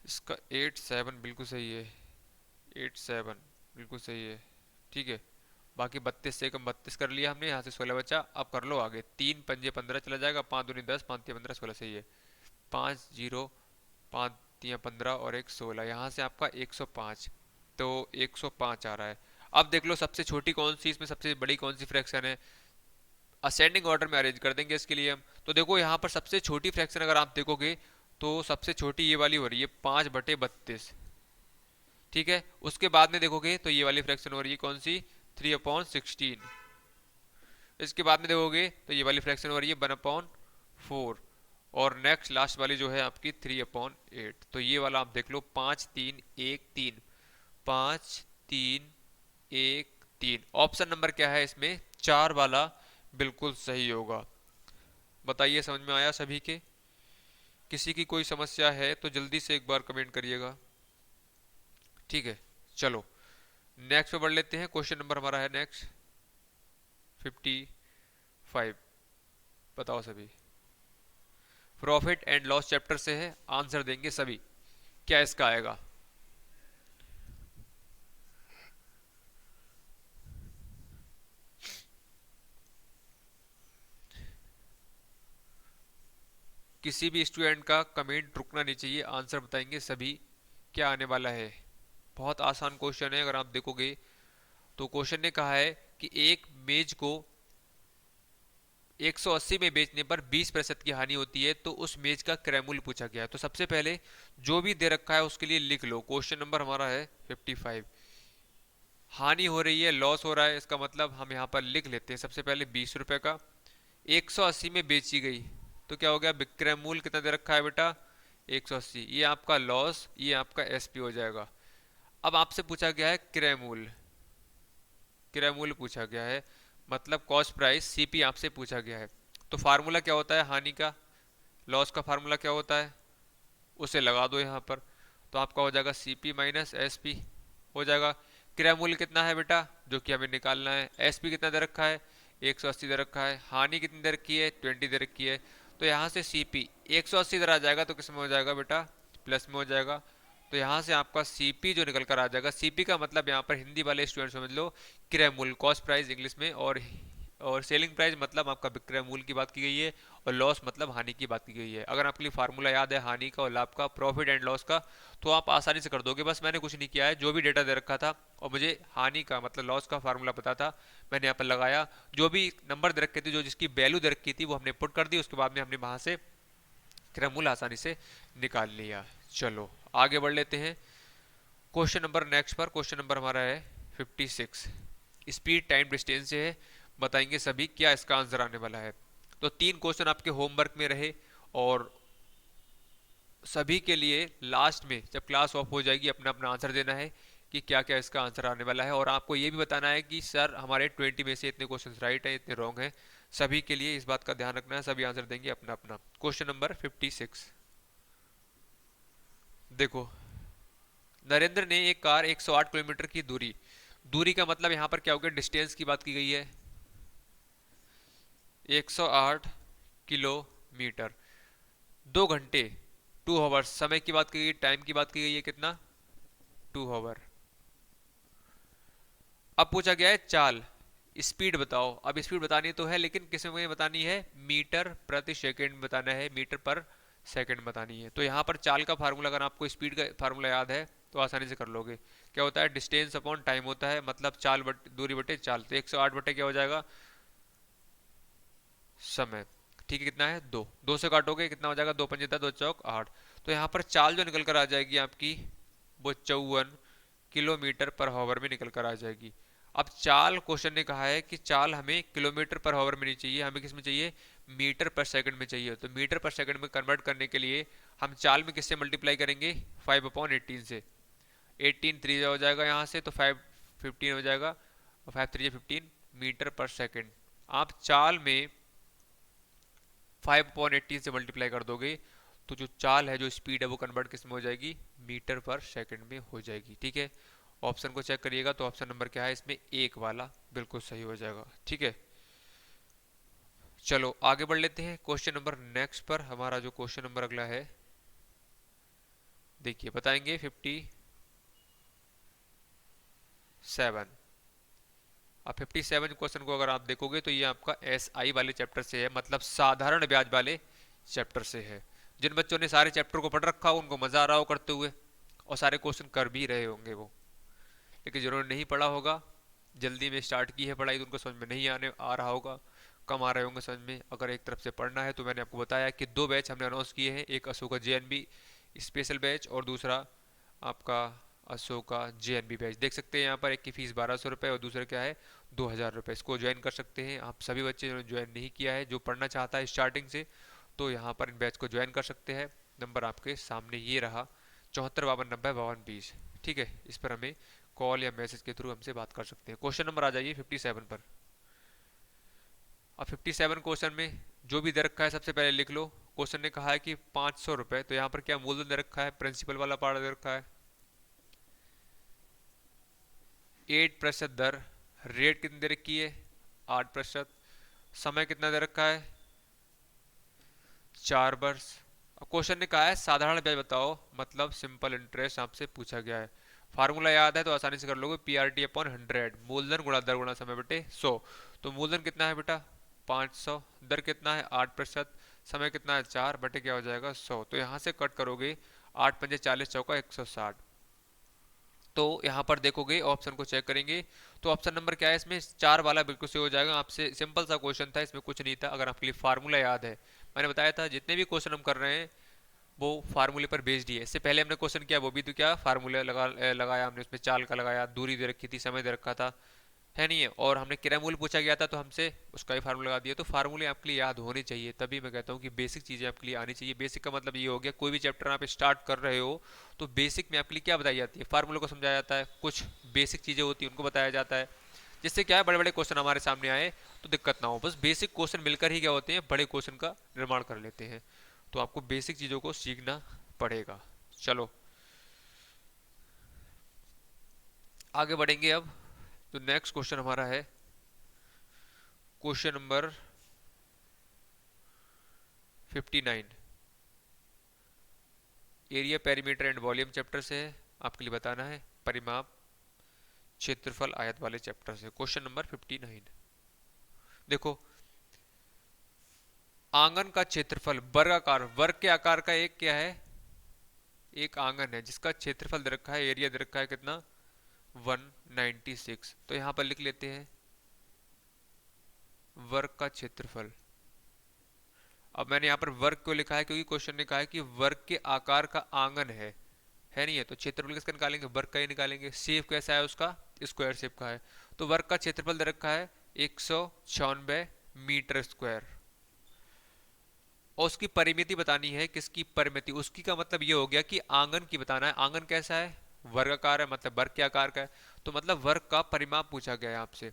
इसका 87 बिल्कुल सही है, 87 बिल्कुल सही है, ठीक है। बाकी 32 से कम 32 कर लिया हमने, यहाँ से 16 बचा, अब कर लो आगे, 3 पंजे 15 चला जाएगा, 5 दूनी 10, 5 तिया 15, 16 सही है, 5 0, 5 तिया 15 और 1 16, यहाँ से आपका 105, तो 105 आ रहा है। अब देख लो सबसे छोटी कौन सी, इसमें सबसे बड़ी कौन सी फ्रैक्शन है, असेंडिंग ऑर्डर में अरेंज कर देंगे इसके लिए हम। तो देखो यहाँ पर सबसे छोटी फ्रैक्शन अगर आप देखोगे तो सबसे छोटी ये वाली हो रही है 5/32, ठीक है। उसके बाद में देखोगे तो ये वाली फ्रैक्शन हो रही है कौन सी 3/16, इसके बाद में देखोगे तो ये वाली फ्रैक्शन हो रही है 1/4 और नेक्स्ट लास्ट वाली जो है आपकी 3/8। तो ये वाला आप देख लो 5 3 1 3, 5 3 1 3, ऑप्शन नंबर क्या है इसमें 4 वाला बिल्कुल सही होगा। बताइए समझ में आया सभी के, किसी की कोई समस्या है तो जल्दी से एक बार कमेंट करिएगा, ठीक है। चलो नेक्स्ट पे बढ़ लेते हैं, क्वेश्चन नंबर हमारा है नेक्स्ट 55, बताओ सभी, प्रॉफिट एंड लॉस चैप्टर से है, आंसर देंगे सभी, क्या इसका आएगा। किसी भी स्टूडेंट का कमेंट रुकना नहीं चाहिए, आंसर बताएंगे सभी, क्या आने वाला है। बहुत आसान क्वेश्चन है, अगर आप देखोगे तो क्वेश्चन ने कहा है कि एक मेज को 180 में बेचने पर 20% की हानि होती है, तो उस मेज का क्रय मूल्य पूछा गया है। तो सबसे पहले जो भी दे रखा है उसके लिए लिख लो, क्वेश्चन नंबर हमारा है 55, हानि हो रही है, लॉस हो रहा है, इसका मतलब हम यहाँ पर लिख लेते हैं सबसे पहले 20 रुपए का, 180 में बेची गई, तो क्या हो गया, विक्रय मूल्य कितना दे रखा है बेटा 180, ये आपका लॉस, ये आपका एसपी हो जाएगा। अब आपसे पूछा गया है क्रय मूल्य, क्रय मूल्य पूछा गया है, मतलब कॉस्ट प्राइस सीपी आपसे पूछा गया है। तो फार्मूला क्या होता है हानि का, लॉस का फार्मूला क्या होता है, उसे लगा दो यहाँ पर, तो आपका हो जाएगा सीपी माइनस एसपी हो जाएगा। क्रय मूल्य कितना है बेटा, जो कि हमें निकालना है, एसपी कितना दे रखा है 180 दे रखा है, हानि कितनी दे रखी है 20 दे रखी है, तो यहाँ से सीपी 180 इधर आ जाएगा तो किस में हो जाएगा बेटा प्लस में हो जाएगा, तो यहाँ से आपका सीपी जो निकल कर आ जाएगा, सीपी का मतलब यहाँ पर हिंदी वाले स्टूडेंट समझ लो क्रय मूल्य, कॉस्ट प्राइस इंग्लिश में, और सेलिंग प्राइस मतलब आपका विक्रय मूल्य की बात की गई है, और लॉस मतलब हानि की बात की गई है। अगर आपके लिए फार्मूला याद है हानि का और लाभ का, प्रॉफिट एंड लॉस का, तो आप आसानी से कर दोगे। बस मैंने कुछ नहीं किया है, जो भी डेटा दे रखा था और मुझे हानि का मतलब लॉस का फार्मूला पता था, मैंने यहाँ पर लगाया, जो भी नंबर दे रखे थे, जो जिसकी वैल्यू दे रखी थी वो हमने पुट कर दी, उसके बाद में हमने वहां से क्रय मूल्य आसानी से निकाल लिया। चलो आगे बढ़ लेते हैं क्वेश्चन नंबर नेक्स्ट पर, क्वेश्चन नंबर हमारा है 56, स्पीड टाइम डिस्टेंस से है, बताएंगे सभी क्या इसका आंसर आने वाला है। तो 3 क्वेश्चन आपके होमवर्क में रहे और सभी के लिए लास्ट में जब क्लास ऑफ हो जाएगी अपना अपना आंसर देना है, कि क्या क्या इसका आंसर आने वाला है, और आपको ये भी बताना है कि सर हमारे 20 में से इतने क्वेश्चन राइट है, इतने रॉन्ग है। सभी के लिए इस बात का ध्यान रखना है, सभी आंसर देंगे अपना अपना। Question number 56। देखो, नरेंद्र ने एक कार 108 किलोमीटर की दूरी, दूरी का मतलब यहाँ पर क्या हो गया, डिस्टेंस की बात की गई है, 108 किलोमीटर, 2 घंटे, 2 आवर्स, समय की बात की गई, टाइम की बात की गई है, कितना, 2 आवर। अब पूछा गया है चाल, स्पीड बताओ। अब स्पीड बतानी तो है, लेकिन किस में बतानी है, मीटर प्रति सेकंड बताना है, मीटर पर सेकंड बतानी है। तो यहाँ पर चाल का फार्मूला, अगर आपको स्पीड का फार्मूला याद है तो आसानी से कर लोगे। क्या होता है, डिस्टेंस अपॉन टाइम होता है, मतलब चाल बट दूरी बटे चाल। तो 108 बटे क्या हो जाएगा, समय। ठीक है, कितना है, 2, 2 से काटोगे कितना हो जाएगा, 2 पंजे 10, 2 चौक 8। तो यहाँ पर चाल जो निकल कर आ जाएगी आपकी, वो 54 किलोमीटर पर हावर में निकल कर आ जाएगी। अब चाल, क्वेश्चन ने कहा है कि चाल हमें किलोमीटर पर हावर में नहीं चाहिए, हमें किस में चाहिए, मीटर पर सेकंड में चाहिए। तो मीटर पर सेकंड में कन्वर्ट करने के लिए हम चाल में किससे मल्टीप्लाई करेंगे, 5/18 से। 18 3 हो जाएगा यहाँ से, तो 5 15 हो जाएगा, और 5 3 15 मीटर पर सेकंड। आप चाल में 5/18 से मल्टीप्लाई कर दोगे तो जो चाल है, जो स्पीड है, वो कन्वर्ट किस में हो जाएगी, मीटर पर सेकंड में हो जाएगी। ठीक है, ऑप्शन को चेक करिएगा, तो ऑप्शन नंबर क्या है इसमें, एक वाला बिल्कुल सही हो जाएगा। ठीक है, चलो आगे बढ़ लेते हैं क्वेश्चन नंबर नेक्स्ट पर। हमारा जो क्वेश्चन नंबर अगला है, देखिए बताएंगे 57। अब 57 क्वेश्चन को अगर आप देखोगे तो ये आपका SI वाले चैप्टर से है, मतलब साधारण ब्याज वाले चैप्टर से है। जिन बच्चों ने सारे चैप्टर को पढ़ रखा हो उनको मजा आ रहा हो करते हुए, और सारे क्वेश्चन कर भी रहे होंगे वो। लेकिन जिन्होंने नहीं पढ़ा होगा, जल्दी में स्टार्ट की है पढ़ाई, तो उनको समझ में नहीं आने आ रहा होगा, कम आ रहे होंगे समझ में। अगर एक तरफ से पढ़ना है तो मैंने आपको बताया कि 2 बैच हमने अनाउंस किए हैं, एक अशोका JNB स्पेशल बैच और दूसरा आपका अशोका JNB बैच। देख सकते हैं यहाँ पर, एक की फीस 1200 रुपये और दूसरा क्या है, 2000 रुपये। इसको ज्वाइन कर सकते हैं आप सभी बच्चे जिन्होंने ज्वाइन नहीं किया है, जो पढ़ना चाहता है स्टार्टिंग से, तो यहाँ पर इन बैच को ज्वाइन कर सकते हैं। नंबर आपके सामने ये रहा, 74 52 90 52 20। ठीक है, इस पर हमें कॉल या मैसेज के थ्रू हमसे बात कर सकते हैं। क्वेश्चन नंबर आ जाइए 57 पर। अब 57 क्वेश्चन में जो भी दे रखा है सबसे पहले लिख लो। क्वेश्चन ने कहा है कि 500 रुपये, तो यहाँ पर क्या मूलधन दे रखा है, प्रिंसिपल वाला पार्ट दे रखा है, 8% दर, रेट कितनी दे रखी है, 8%, समय कितना दे रखा है, 4 वर्ष। अब क्वेश्चन ने कहा है साधारण ब्याज बताओ, मतलब सिंपल इंटरेस्ट आपसे पूछा गया है। फार्मूला याद है तो आसानी से कर लोगे, PRT/100, मूलधन गुणा दर गुणा समय बटे 100। तो मूलधन कितना है बेटा, 500, दर कितना है 8%, समय कितना है 4 बटे क्या हो जाएगा 100। तो यहाँ से कट करोगे, 8 पंजे 40 चौका 160। तो यहाँ पर देखोगे, ऑप्शन को चेक करेंगे तो ऑप्शन नंबर क्या है इसमें, 4 वाला बिल्कुल सही हो जाएगा। आपसे सिंपल सा क्वेश्चन था, इसमें कुछ नहीं था। अगर आपके लिए फार्मूला याद है, मैंने बताया था जितने भी क्वेश्चन हम कर रहे हैं वो फार्मूले पर बेस्ड ही है। इससे पहले हमने क्वेश्चन किया वो भी तो क्या फार्मूला लगाया हमने, उसमें चाल का लगाया, दूरी दे रखी थी, समय दे रखा था, है नहीं है, और हमने किराया मूल्य पूछा गया था तो हमसे उसका ही फार्मूला लगा दिया। तो फार्मूले आपके लिए याद होने चाहिए, तभी मैं कहता हूँ कि बेसिक चीज़ें आपके लिए आनी चाहिए। बेसिक का मतलब ये हो गया, कोई भी चैप्टर आप स्टार्ट कर रहे हो तो बेसिक में आपके लिए क्या बताई जाती है, फार्मूले को समझाया जाता है, कुछ बेसिक चीज़ें होती हैं उनको बताया जाता है, जिससे क्या है बड़े बड़े क्वेश्चन हमारे सामने आए तो दिक्कत ना हो। बस बेसिक क्वेश्चन मिलकर ही क्या होते हैं, बड़े क्वेश्चन का निर्माण कर लेते हैं। तो आपको बेसिक चीज़ों को सीखना पड़ेगा। चलो आगे बढ़ेंगे। अब जो नेक्स्ट क्वेश्चन हमारा है, question number 59, area perimeter and volume chapter से है। आपके लिए बताना है परिमाप क्षेत्रफल आयत वाले चैप्टर से। क्वेश्चन नंबर 59, देखो, आंगन का क्षेत्रफल वर्गाकार, वर्ग के आकार का एक क्या है, एक आंगन है जिसका क्षेत्रफल दे रखा है, एरिया दे रखा है कितना, 196। तो यहां पर लिख लेते हैं वर्ग का क्षेत्रफल। अब मैंने यहाँ पर वर्ग क्यों लिखा है, क्योंकि क्वेश्चन ने कहा है कि वर्ग के आकार का आंगन है नहीं है, तो क्षेत्रफल किसका निकालेंगे, वर्ग का ही निकालेंगे। शेप कैसा है उसका, स्क्वायर शेप का है। तो वर्ग का क्षेत्रफल दे रखा है 196 मीटर स्क्वायर, और उसकी परिमिति बतानी है, किसकी परिमिति, उसकी का मतलब ये हो गया कि आंगन की बताना है। आंगन कैसा है, वर्गाकार है, मतलब वर्ग के आकार का है, तो मतलब वर्ग का परिमाप पूछा गया है आपसे।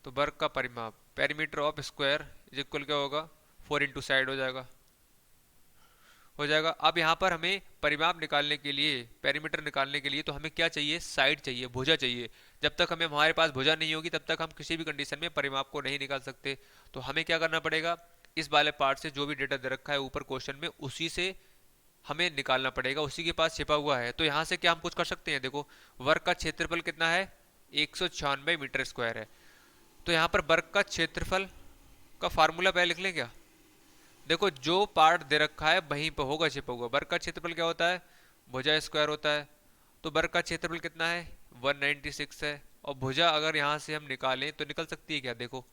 तो वर्ग का परिमाप, perimeter of square is equal क्या होगा, 4 इंटू साइड हो जाएगा। अब यहाँ पर हमें परिमाप निकालने के लिए, पेरीमीटर निकालने के लिए, तो हमें क्या चाहिए, साइड चाहिए, भुजा चाहिए। जब तक हमारे पास भुजा नहीं होगी तब तक हम किसी भी कंडीशन में परिमाप को नहीं निकाल सकते। तो हमें क्या करना पड़ेगा, इस वाले पार्ट से जो भी डेटा दे रखा है ऊपर क्वेश्चन में, उसी से हमें निकालना पड़ेगा, उसी के पास छिपा हुआ है। तो यहाँ से क्या हम कुछ कर सकते हैं, देखो वर्ग का क्षेत्रफल कितना है, 196 मीटर स्क्वायर है। तो यहाँ पर वर्ग का क्षेत्रफल का फार्मूला पहले लिख लें क्या। देखो जो पार्ट दे रखा है वहीं पे होगा छिपा हुआ। वर्ग का क्षेत्रफल क्या होता है, भुजा स्क्वायर होता है। तो वर्ग का क्षेत्रफल कितना है, 196 है। और भुजा अगर यहाँ से हम निकालें तो निकल सकती है क्या, देखो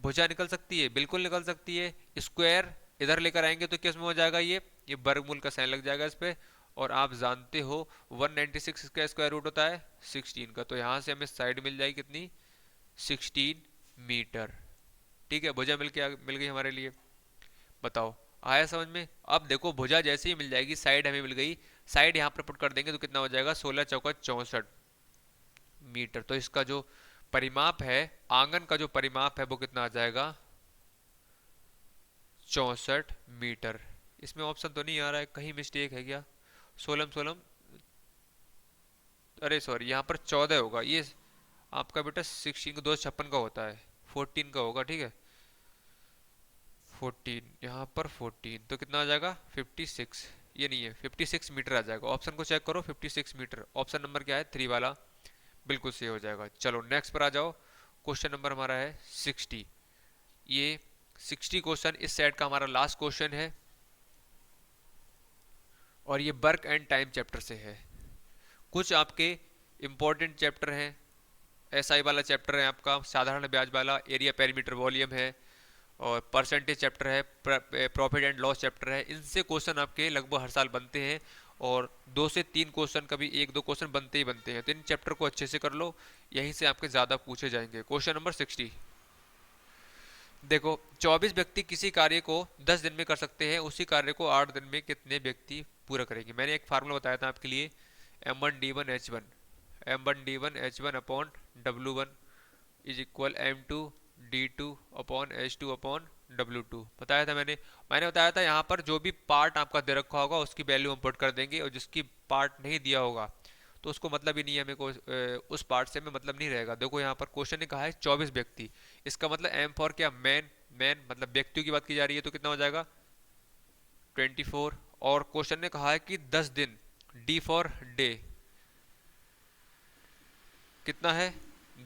भुजा निकल सकती है, बिल्कुल निकल सकती है। स्क्वायर इधर लेकर आएंगे तो किस में हो जाएगा, ये वर्गमूल का साइन लग जाएगा इस पे। और आप जानते हो 196 का स्क्वायर रूट होता है 16 का। तो यहाँ से हमें साइड मिल जाएगी कितनी, 16 मीटर। ठीक है, भुजा मिल गई हमारे लिए। बताओ आया समझ में। अब देखो भुजा जैसे ही मिल जाएगी, साइड हमें मिल गई, साइड यहाँ पर पुट कर देंगे तो कितना हो जाएगा, 16 चौका 64 मीटर। तो इसका जो परिमाप है, आंगन का जो परिमाप है वो कितना आ जाएगा, 64 मीटर। इसमें ऑप्शन तो नहीं आ रहा है, कहीं मिस्टेक है क्या, सोलम सोलम, अरे सॉरी यहाँ पर 14 होगा ये आपका बेटा, 16 को 256 का होता है, 14 का होगा, ठीक है 14, यहाँ पर 14 तो कितना आ जाएगा 56, ये नहीं है 56 मीटर आ जाएगा। ऑप्शन को चेक करो, 56 मीटर ऑप्शन नंबर क्या है, 3 वाला, बिल्कुल सही हो जाएगा। चलो नेक्स्ट पर आ जाओ। क्वेश्चन नंबर हमारा है 60। ये 60 क्वेश्चन इस सेट का हमारा लास्ट क्वेश्चन है और ये वर्क एंड टाइम चैप्टर से है। कुछ आपके इंपॉर्टेंट चैप्टर हैं, एसआई वाला चैप्टर है आपका, साधारण ब्याज वाला, एरिया पेरीमीटर वॉल्यूम है, और परसेंटेज चैप्टर है, प्रॉफिट एंड लॉस चैप्टर है। इनसे क्वेश्चन आपके लगभग हर साल बनते हैं और 2 से 3 क्वेश्चन, कभी 1-2 क्वेश्चन बनते ही बनते हैं। तो इन चैप्टर को अच्छे से कर लो, यहीं से आपके ज़्यादा पूछे जाएंगे। क्वेश्चन नंबर 60 देखो, 24 व्यक्ति किसी कार्य को 10 दिन में कर सकते हैं, उसी कार्य को 8 दिन में कितने व्यक्ति पूरा करेंगे। मैंने एक फार्मूला बताया था आपके लिए, M1D1H1, M1D1H1 upon W1 is equal M2D2 upon H2 upon W2 बताया था मैंने बताया था यहाँ पर जो भी पार्ट आपका दे रखा होगा उसकी वैल्यू हम पुट कर देंगे, और जिसकी पार्ट नहीं दिया होगा तो उसको मतलब ही नहीं है, हमें को उस पार्ट से हमें मतलब नहीं रहेगा। देखो यहाँ पर क्वेश्चन ने कहा है 24 व्यक्ति, इसका मतलब एम फॉर क्या, मैन, मैन मतलब व्यक्तियों की बात की जा रही है, तो कितना हो जाएगा 24। और क्वेश्चन ने कहा है कि 10 दिन, डी फॉर डे, कितना है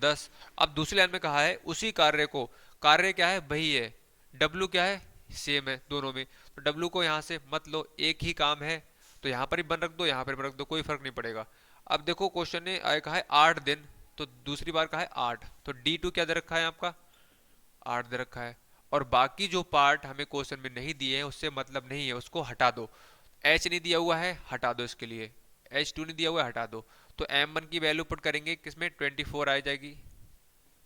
10। अब दूसरी लाइन में कहा है उसी कार्य को, कार्य क्या है वही है, डब्लू क्या है सेम है दोनों में, तो डब्लू को यहाँ से मत लो, एक ही काम है तो यहाँ पर ही बन रख दो, यहाँ पर बन रख दो, कोई फर्क नहीं पड़ेगा। अब देखो क्वेश्चन ने आया कहा है 8 दिन, तो दूसरी बार कहा है 8, तो D2 क्या दे रखा है आपका 8 दे रखा है। और बाकी जो पार्ट हमें क्वेश्चन में नहीं दिए हैं उससे मतलब नहीं है, उसको हटा दो। H नहीं दिया हुआ है, हटा दो, इसके लिए H2 नहीं दिया हुआ है, हटा दो। तो M1 की वैल्यू पुट करेंगे किसमें, 24 आ जाएगी,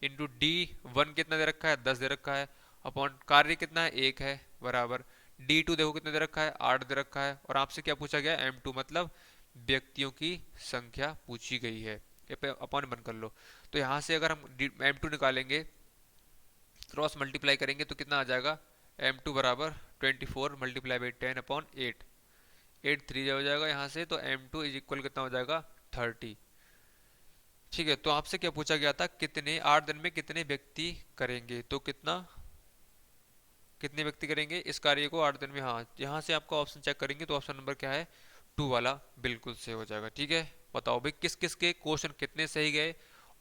इंटू D1 कितना दे रखा है 10 दे रखा है, अपॉन कार्य कितना है 1 है, बराबर D2 देखो कितना दे रखा है 8 दे रखा है, और आपसे क्या पूछा गया M2 मतलब व्यक्तियों की संख्या पूछी गई है, ये पे अपॉन बन कर लो। तो यहाँ से अगर हम M2 निकालेंगे, क्रॉस मल्टीप्लाई करेंगे तो कितना आ जाएगा, M2 बराबर 24 मल्टीप्लाई बाई 10 अपॉन 8, 8 3 हो जाएगा यहाँ से, तो M2 इज इक्वल कितना हो जाएगा 30। ठीक है, तो आपसे क्या पूछा गया था, कितने 8 दिन में कितने व्यक्ति करेंगे, तो कितने व्यक्ति करेंगे इस कार्य को 8 दिन में। हाँ, यहाँ से आपका ऑप्शन चेक करेंगे तो ऑप्शन नंबर क्या है 2 वाला, बिल्कुल सही हो जाएगा। ठीक है, बताओ भाई किस किस के क्वेश्चन कितने सही गए,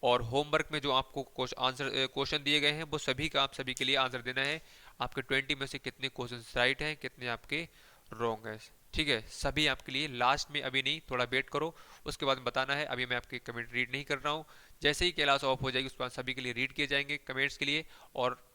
और होमवर्क में जो आपको क्वेश्चन दिए गए हैं वो सभी का आप सभी के लिए आंसर देना है। आपके 20 में से कितने क्वेश्चन राइट हैं, कितने आपके रॉन्ग है। ठीक है, सभी आपके लिए लास्ट में, अभी नहीं, थोड़ा वेट करो, उसके बाद बताना है। अभी मैं आपके कमेंट रीड नहीं कर रहा हूँ, जैसे ही क्लास ऑफ हो जाएगी उसके बाद सभी के लिए रीड किए जाएंगे कमेंट्स के लिए, और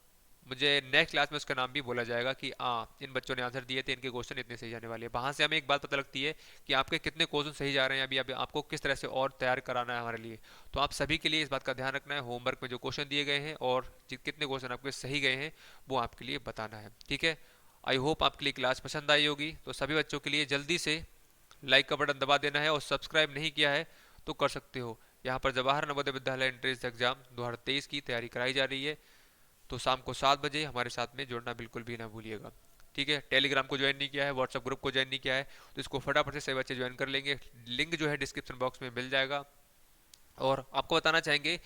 मुझे नेक्स्ट क्लास में उसका नाम भी बोला जाएगा कि हाँ इन बच्चों ने आंसर दिए थे, इनके क्वेश्चन इतने सही जाने वाले हैं। वहाँ से हमें एक बात पता लगती है कि आपके कितने क्वेश्चन सही जा रहे हैं, अभी अभी आपको किस तरह से और तैयार कराना है हमारे लिए। तो आप सभी के लिए इस बात का ध्यान रखना है, होमवर्क में जो क्वेश्चन दिए गए हैं और कितने क्वेश्चन आपके सही गए हैं वो आपके लिए बताना है। ठीक है, आई होप आपके लिए क्लास पसंद आई होगी। तो सभी बच्चों के लिए जल्दी से लाइक का बटन दबा देना है, और सब्सक्राइब नहीं किया है तो कर सकते हो। यहाँ पर जवाहर नवोदय विद्यालय एंट्रेंस एग्जाम 2023 की तैयारी कराई जा रही है, तो शाम को 7 बजे हमारे साथ में जुड़ना बिल्कुल भी ना भूलिएगा। ठीक है, टेलीग्राम को ज्वाइन नहीं किया है, व्हाट्सएप ग्रुप को ज्वाइन नहीं किया है, तो इसको फटाफट से सभी बच्चे ज्वाइन कर लेंगे। लिंक जो है डिस्क्रिप्शन बॉक्स में मिल जाएगा। और आपको बताना चाहेंगे,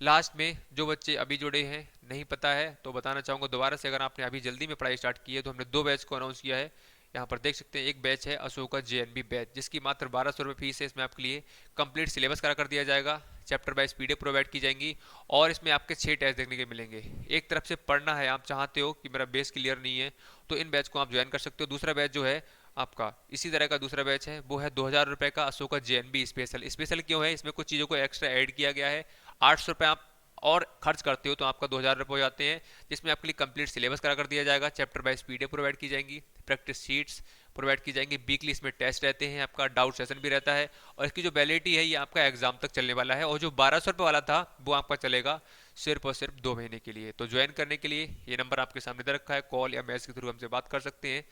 लास्ट में जो बच्चे अभी जुड़े हैं नहीं पता है तो बताना चाहूँगा दोबारा से, अगर आपने अभी जल्दी में पढ़ाई स्टार्ट की है तो हमने 2 बैच को अनाउंस किया है। यहाँ पर देख सकते हैं, एक बैच है अशोका जेएनबी बैच, जिसकी मात्र 1200 रुपये फीस है। इसमें आपके लिए कंप्लीट सिलेबस करा कर दिया जाएगा, चैप्टर वाइज पीडीएफ प्रोवाइड की जाएंगी, और इसमें आपके 6 टेस्ट देखने के मिलेंगे। एक तरफ से पढ़ना है, आप चाहते हो कि मेरा बेस क्लियर नहीं है तो इन बैच को आप ज्वाइन कर सकते हो। दूसरा बैच जो है आपका इसी तरह का दूसरा बैच है, वो है 2000 रुपये का अशोका जेएनबी स्पेशल। स्पेशल क्यों है? इसमें कुछ चीज़ों को एक्स्ट्रा ऐड किया गया है। 800 रुपये आप और खर्च करते हो तो आपका 2000 रुपये हो जाते हैं, जिसमें आपके लिए कंप्लीट सिलेबस करा कर दिया जाएगा, चैप्टर वाइज पीडीएफ प्रोवाइड की जाएंगी, प्रैक्टिस शीट्स प्रोवाइड की जाएंगी, वीकली इसमें टेस्ट रहते हैं, आपका डाउट सेशन भी रहता है, और इसकी जो वैलिडिटी है ये आपका एग्जाम तक चलने वाला है। और जो 1200 रुपये वाला था वो आपका चलेगा सिर्फ और सिर्फ 2 महीने के लिए। तो ज्वाइन करने के लिए ये नंबर आपके सामने दे रखा है, कॉल या मैसेज के थ्रू हमसे बात कर सकते हैं।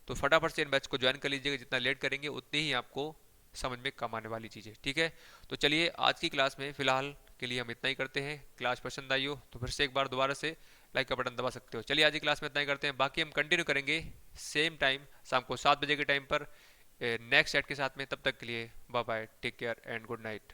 तो फटाफट से इन बैच को ज्वाइन कर लीजिएगा, जितना लेट करेंगे उतनी ही आपको समझ में कम आने वाली चीज़ें। ठीक है, तो चलिए आज की क्लास में फिलहाल के लिए हम इतना ही करते हैं। क्लास पसंद आई हो तो फिर से एक बार दोबारा से लाइक का बटन दबा सकते हो। चलिए आज की क्लास में इतना ही करते हैं, बाकी हम कंटिन्यू करेंगे सेम टाइम शाम को 7 बजे के टाइम पर नेक्स्ट सेट के साथ में। तब तक के लिए bye bye, take care and good night.